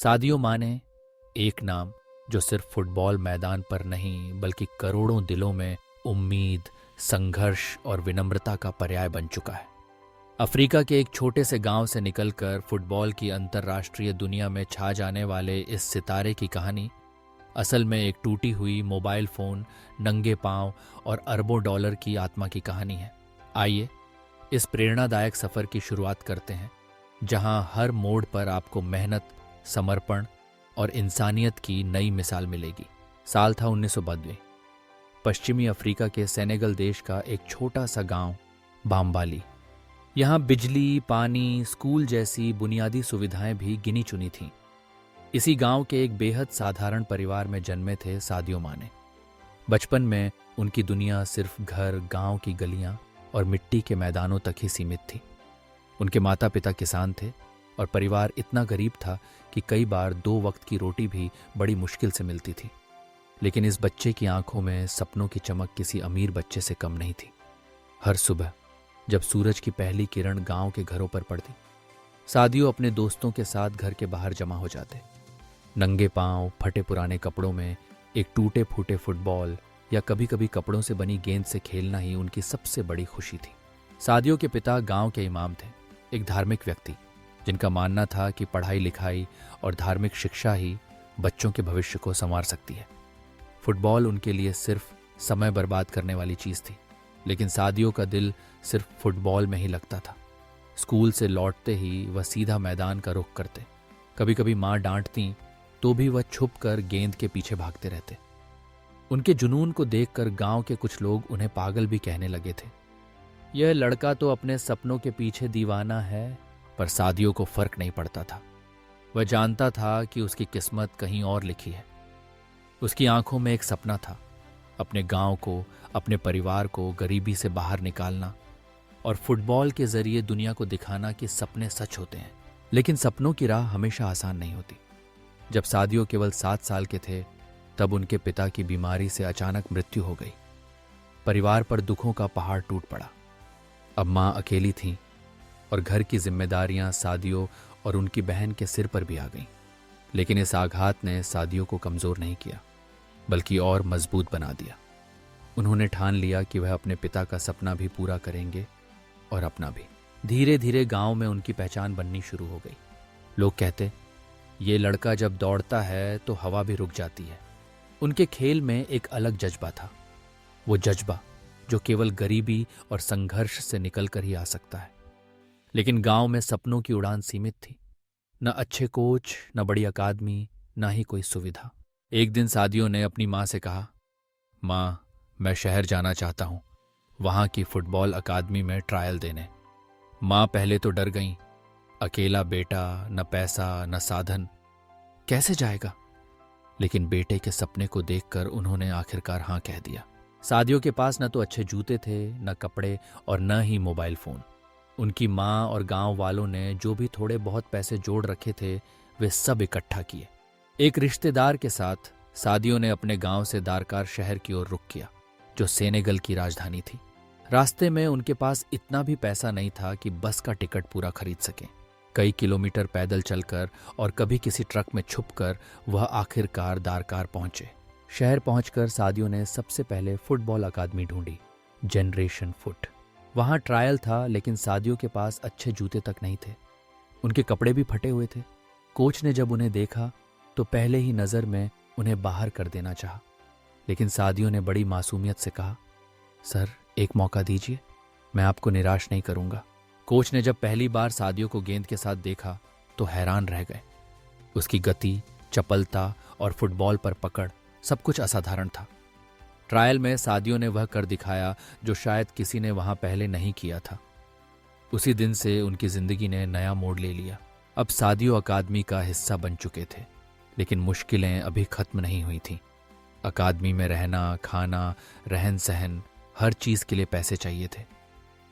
Sadio माने एक नाम जो सिर्फ फुटबॉल मैदान पर नहीं बल्कि करोड़ों दिलों में उम्मीद, संघर्ष और विनम्रता का पर्याय बन चुका है। अफ्रीका के एक छोटे से गांव से निकलकर फुटबॉल की अंतर्राष्ट्रीय दुनिया में छा जाने वाले इस सितारे की कहानी असल में एक टूटी हुई मोबाइल फोन, नंगे पांव और अरबों डॉलर की आत्मा की कहानी है। आइए इस प्रेरणादायक सफर की शुरुआत करते हैं, जहां हर मोड़ पर आपको मेहनत, समर्पण और इंसानियत की नई मिसाल मिलेगी। साल था 1992। पश्चिमी अफ्रीका के सेनेगल देश का एक छोटा सा गांव बाम्बाली। यहाँ बिजली, पानी, स्कूल जैसी बुनियादी सुविधाएं भी गिनी चुनी थीं। इसी गांव के एक बेहद साधारण परिवार में जन्मे थे सादियो माने। बचपन में उनकी दुनिया सिर्फ घर, गांव की गलियां और मिट्टी के मैदानों तक ही सीमित थी। उनके माता पिता किसान थे और परिवार इतना गरीब था कि कई बार 2 वक्त की रोटी भी बड़ी मुश्किल से मिलती थी। लेकिन इस बच्चे की आंखों में सपनों की चमक किसी अमीर बच्चे से कम नहीं थी। हर सुबह जब सूरज की पहली किरण गांव के घरों पर पड़ती, सादियो अपने दोस्तों के साथ घर के बाहर जमा हो जाते। नंगे पांव, फटे पुराने कपड़ों में एक टूटे फूटे फुटबॉल या कभी कभी कपड़ों से बनी गेंद से खेलना ही उनकी सबसे बड़ी खुशी थी। सादियो के पिता गांव के इमाम थे, एक धार्मिक व्यक्ति जिनका मानना था कि पढ़ाई लिखाई और धार्मिक शिक्षा ही बच्चों के भविष्य को संवार सकती है। फुटबॉल उनके लिए सिर्फ समय बर्बाद करने वाली चीज थी, लेकिन सादियो का दिल सिर्फ फुटबॉल में ही लगता था। स्कूल से लौटते ही वह सीधा मैदान का रुख करते। कभी कभी माँ डांटती तो भी वह छुप कर गेंद के पीछे भागते रहते। उनके जुनून को देखकर गांव के कुछ लोग उन्हें पागल भी कहने लगे थे। यह लड़का तो अपने सपनों के पीछे दीवाना है। पर सादियो को फर्क नहीं पड़ता था। वह जानता था कि उसकी किस्मत कहीं और लिखी है। उसकी आंखों में एक सपना था, अपने गांव को, अपने परिवार को गरीबी से बाहर निकालना और फुटबॉल के जरिए दुनिया को दिखाना कि सपने सच होते हैं। लेकिन सपनों की राह हमेशा आसान नहीं होती। जब सादियो केवल 7 साल के थे, तब उनके पिता की बीमारी से अचानक मृत्यु हो गई। परिवार पर दुखों का पहाड़ टूट पड़ा। अब मां अकेली थीं और घर की जिम्मेदारियां सादियो और उनकी बहन के सिर पर भी आ गईं। लेकिन इस आघात ने सादियो को कमजोर नहीं किया, बल्कि और मजबूत बना दिया। उन्होंने ठान लिया कि वह अपने पिता का सपना भी पूरा करेंगे और अपना भी। धीरे धीरे गांव में उनकी पहचान बननी शुरू हो गई। लोग कहते, ये लड़का जब दौड़ता है तो हवा भी रुक जाती है। उनके खेल में एक अलग जज्बा था, वो जज्बा जो केवल गरीबी और संघर्ष से निकल कर ही आ सकता है। लेकिन गांव में सपनों की उड़ान सीमित थी। न अच्छे कोच, न बड़ी अकादमी, न ही कोई सुविधा। एक दिन सादियो ने अपनी मां से कहा, मां, मैं शहर जाना चाहता हूं, वहां की फुटबॉल अकादमी में ट्रायल देने। मां पहले तो डर गईं। अकेला बेटा, न पैसा न साधन, कैसे जाएगा? लेकिन बेटे के सपने को देखकर उन्होंने आखिरकार हां कह दिया। सादियो के पास न तो अच्छे जूते थे, न कपड़े और न ही मोबाइल फोन। उनकी माँ और गांव वालों ने जो भी थोड़े बहुत पैसे जोड़ रखे थे, वे सब इकट्ठा किए। एक रिश्तेदार के साथ सादियो ने अपने गांव से दारकार शहर की ओर रुख किया, जो सेनेगल की राजधानी थी। रास्ते में उनके पास इतना भी पैसा नहीं था कि बस का टिकट पूरा खरीद सकें। कई किलोमीटर पैदल चलकर और कभी किसी ट्रक में छुपकर वह आखिरकार दारकार पहुंचे। शहर पहुंचकर सादियो ने सबसे पहले फुटबॉल अकादमी ढूंढी, जनरेशन फुट। वहां ट्रायल था, लेकिन सादियो के पास अच्छे जूते तक नहीं थे। उनके कपड़े भी फटे हुए थे। कोच ने जब उन्हें देखा तो पहले ही नजर में उन्हें बाहर कर देना चाहा, लेकिन सादियो ने बड़ी मासूमियत से कहा, सर, एक मौका दीजिए, मैं आपको निराश नहीं करूंगा। कोच ने जब पहली बार सादियो को गेंद के साथ देखा तो हैरान रह गए। उसकी गति, चपलता और फुटबॉल पर पकड़, सब कुछ असाधारण था। ट्रायल में सादियो ने वह कर दिखाया जो शायद किसी ने वहां पहले नहीं किया था। उसी दिन से उनकी जिंदगी ने नया मोड़ ले लिया। अब सादियो अकादमी का हिस्सा बन चुके थे, लेकिन मुश्किलें अभी खत्म नहीं हुई थीं। अकादमी में रहना, खाना, रहन सहन, हर चीज के लिए पैसे चाहिए थे।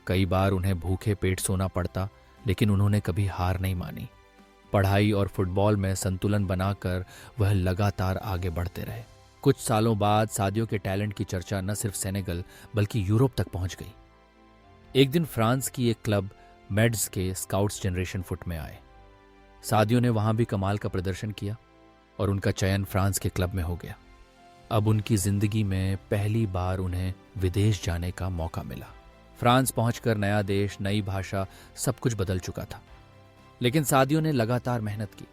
कई बार उन्हें भूखे पेट सोना पड़ता, लेकिन उन्होंने कभी हार नहीं मानी। पढ़ाई और फुटबॉल में संतुलन बनाकर वह लगातार आगे बढ़ते रहे। कुछ सालों बाद सादियो के टैलेंट की चर्चा न सिर्फ सेनेगल बल्कि यूरोप तक पहुंच गई। एक दिन फ्रांस की एक क्लब मेड्स के स्काउट्स जनरेशन फुट में आए। सादियो ने वहां भी कमाल का प्रदर्शन किया और उनका चयन फ्रांस के क्लब में हो गया। अब उनकी जिंदगी में पहली बार उन्हें विदेश जाने का मौका मिला। फ्रांस पहुंचकर नया देश, नई भाषा, सब कुछ बदल चुका था। लेकिन सादियो ने लगातार मेहनत की,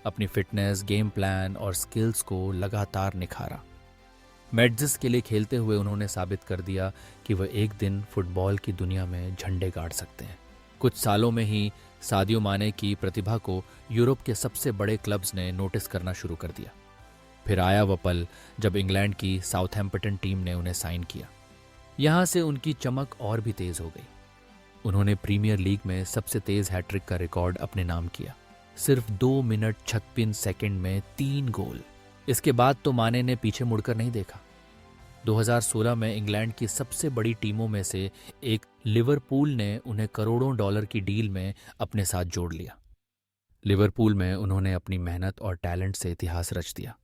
अपनी फिटनेस, गेम प्लान और स्किल्स को लगातार निखारा। मेड्जिस के लिए खेलते हुए उन्होंने साबित कर दिया कि वह एक दिन फुटबॉल की दुनिया में झंडे गाड़ सकते हैं। कुछ सालों में ही सादियो माने की प्रतिभा को यूरोप के सबसे बड़े क्लब्स ने नोटिस करना शुरू कर दिया। फिर आया वह पल जब इंग्लैंड की साउथहैम्पटन टीम ने उन्हें साइन किया। यहां से उनकी चमक और भी तेज हो गई। उन्होंने प्रीमियर लीग में सबसे तेज हैट्रिक का रिकॉर्ड अपने नाम किया, सिर्फ 2 मिनट 56 सेकंड में 3 गोल। इसके बाद तो माने ने पीछे मुड़कर नहीं देखा। 2016 में इंग्लैंड की सबसे बड़ी टीमों में से एक लिवरपूल ने उन्हें करोड़ों डॉलर की डील में अपने साथ जोड़ लिया। लिवरपूल में उन्होंने अपनी मेहनत और टैलेंट से इतिहास रच दिया।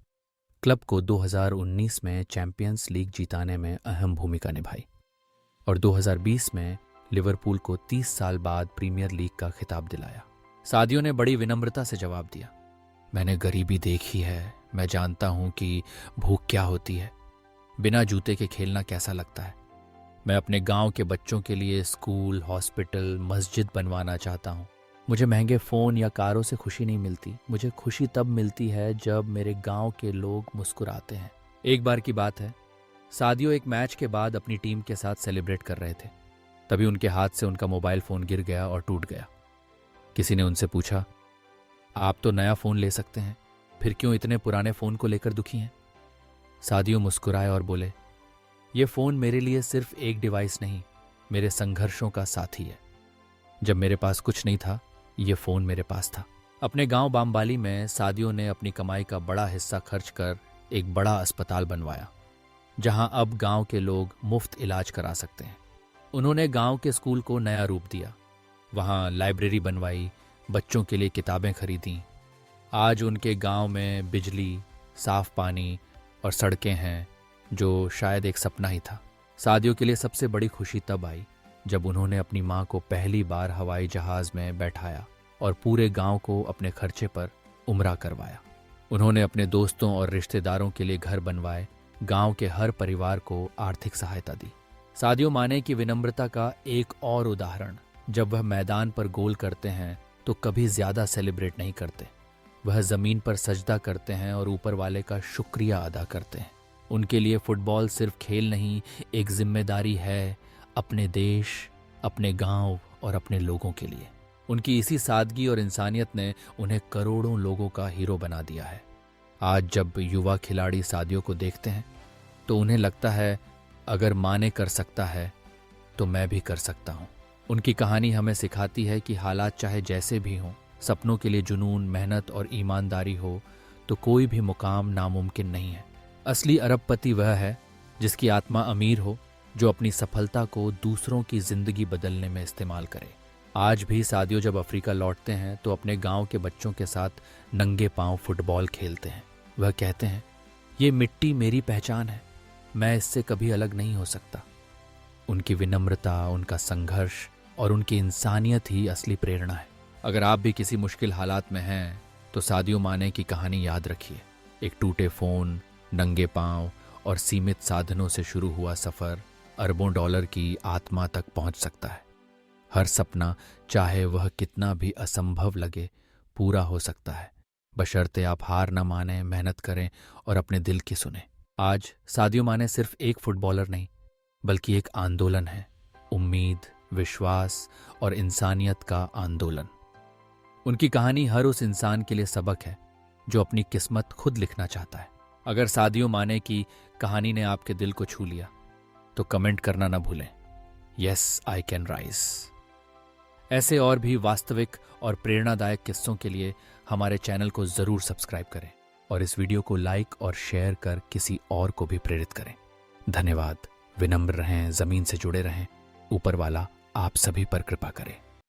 क्लब को 2019 में चैंपियंस लीग जीताने में अहम भूमिका निभाई और 2020 में लिवरपूल को 30 साल बाद प्रीमियर लीग का खिताब दिलाया। सादियो ने बड़ी विनम्रता से जवाब दिया, मैंने गरीबी देखी है, मैं जानता हूं कि भूख क्या होती है, बिना जूते के खेलना कैसा लगता है। मैं अपने गांव के बच्चों के लिए स्कूल, हॉस्पिटल, मस्जिद बनवाना चाहता हूं। मुझे महंगे फ़ोन या कारों से खुशी नहीं मिलती। मुझे खुशी तब मिलती है जब मेरे गांव के लोग मुस्कुराते हैं। एक बार की बात है, सादियो एक मैच के बाद अपनी टीम के साथ सेलिब्रेट कर रहे थे। तभी उनके हाथ से उनका मोबाइल फ़ोन गिर गया और टूट गया। किसी ने उनसे पूछा, आप तो नया फ़ोन ले सकते हैं, फिर क्यों इतने पुराने फ़ोन को लेकर दुखी हैं? सादियो मुस्कुराए और बोले, ये फ़ोन मेरे लिए सिर्फ एक डिवाइस नहीं, मेरे संघर्षों का साथी है। जब मेरे पास कुछ नहीं था, ये फ़ोन मेरे पास था। अपने गांव बामबाली में सादियो ने अपनी कमाई का बड़ा हिस्सा खर्च कर एक बड़ा अस्पताल बनवाया, जहां अब गांव के लोग मुफ्त इलाज करा सकते हैं। उन्होंने गांव के स्कूल को नया रूप दिया, वहां लाइब्रेरी बनवाई, बच्चों के लिए किताबें खरीदी। आज उनके गांव में बिजली, साफ पानी और सड़कें हैं, जो शायद एक सपना ही था। सादियो के लिए सबसे बड़ी खुशी तब आई जब उन्होंने अपनी मां को पहली बार हवाई जहाज में बैठाया और पूरे गांव को अपने खर्चे पर उम्रा करवाया। उन्होंने अपने दोस्तों और रिश्तेदारों के लिए घर बनवाए, गांव के हर परिवार को आर्थिक सहायता दी। सादियो माने की विनम्रता का एक और उदाहरण, जब वह मैदान पर गोल करते हैं तो कभी ज्यादा सेलिब्रेट नहीं करते। वह जमीन पर सजदा करते हैं और ऊपर वाले का शुक्रिया अदा करते हैं। उनके लिए फुटबॉल सिर्फ खेल नहीं, एक जिम्मेदारी है, अपने देश, अपने गांव और अपने लोगों के लिए। उनकी इसी सादगी और इंसानियत ने उन्हें करोड़ों लोगों का हीरो बना दिया है। आज जब युवा खिलाड़ी सादियो को देखते हैं तो उन्हें लगता है, अगर माने कर सकता है तो मैं भी कर सकता हूं। उनकी कहानी हमें सिखाती है कि हालात चाहे जैसे भी हों, सपनों के लिए जुनून, मेहनत और ईमानदारी हो तो कोई भी मुकाम नामुमकिन नहीं है। असली अरबपति वह है जिसकी आत्मा अमीर हो, जो अपनी सफलता को दूसरों की जिंदगी बदलने में इस्तेमाल करे। आज भी सादियो जब अफ्रीका लौटते हैं तो अपने गांव के बच्चों के साथ नंगे पांव फुटबॉल खेलते हैं। वह कहते हैं, ये मिट्टी मेरी पहचान है, मैं इससे कभी अलग नहीं हो सकता। उनकी विनम्रता, उनका संघर्ष और उनकी इंसानियत ही असली प्रेरणा है। अगर आप भी किसी मुश्किल हालात में हैं तो सादियो माने की कहानी याद रखिए। एक टूटे फ़ोन, नंगे पांव और सीमित साधनों से शुरू हुआ सफ़र अरबों डॉलर की आत्मा तक पहुंच सकता है। हर सपना, चाहे वह कितना भी असंभव लगे, पूरा हो सकता है, बशर्ते आप हार न माने, मेहनत करें और अपने दिल की सुने। आज सादियो माने सिर्फ एक फुटबॉलर नहीं, बल्कि एक आंदोलन है, उम्मीद, विश्वास और इंसानियत का आंदोलन। उनकी कहानी हर उस इंसान के लिए सबक है जो अपनी किस्मत खुद लिखना चाहता है। अगर सादियो माने की कहानी ने आपके दिल को छू लिया तो कमेंट करना ना भूलें, यस आई कैन राइज। ऐसे और भी वास्तविक और प्रेरणादायक किस्सों के लिए हमारे चैनल को जरूर सब्सक्राइब करें और इस वीडियो को लाइक और शेयर कर किसी और को भी प्रेरित करें। धन्यवाद। विनम्र रहें, जमीन से जुड़े रहें, ऊपर वाला आप सभी पर कृपा करे।